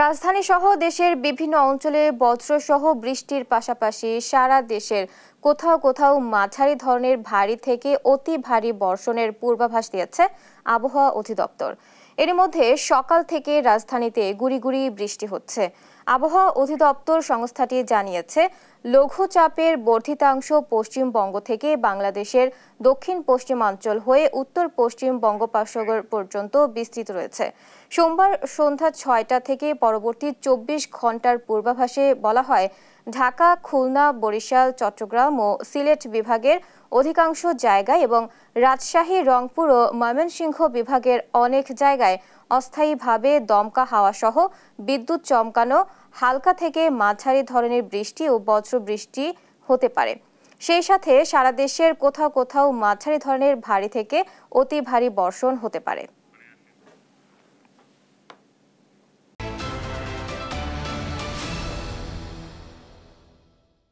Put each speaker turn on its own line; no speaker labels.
রাজধানী সহ দেশের বিভিন্ন অঞ্চলে বজ্রসহ বৃষ্টির পাশাপাশি সারা দেশের কোথাও কোথাও মাঝারি ধরনের ভারী থেকে অতি ভারী বর্ষণের পূর্বাভাস দিয়েছে আবহাওয়া অধিদপ্তর। এর মধ্যে সকাল থেকে রাজধানীতে গুঁড়ি গুঁড়ি বৃষ্টি হচ্ছে। আবহাওয়া অধিদপ্তর সংস্থাটি জানিয়েছে, লঘুচাপের বর্ধিতাংশ পশ্চিমবঙ্গ থেকে বাংলাদেশের দক্ষিণ পশ্চিমাঞ্চল হয়ে উত্তর পশ্চিম বঙ্গোপসাগর পর্যন্ত বিস্তৃত রয়েছে। সোমবার সন্ধ্যা ৬টা থেকে পরবর্তী ২৪ ঘন্টার পূর্বাভাসে বলা হয়, ঢাকা, খুলনা, বরিশাল, চট্টগ্রাম ও সিলেট বিভাগের অধিকাংশ জায়গায় এবং রাজশাহী, রংপুর ও ময়মনসিংহ বিভাগের অনেক জায়গায় অস্থায়ীভাবে দমকা হাওয়া সহ বিদ্যুৎ চমকানো, হালকা থেকে মাঝারি ধরনের বৃষ্টি ও বজ্রবৃষ্টি হতে পারে। সেই সাথে সারা দেশের কোথাও কোথাও মাঝারি ধরনের ভারী থেকে অতি ভারী বর্ষণ হতে পারে।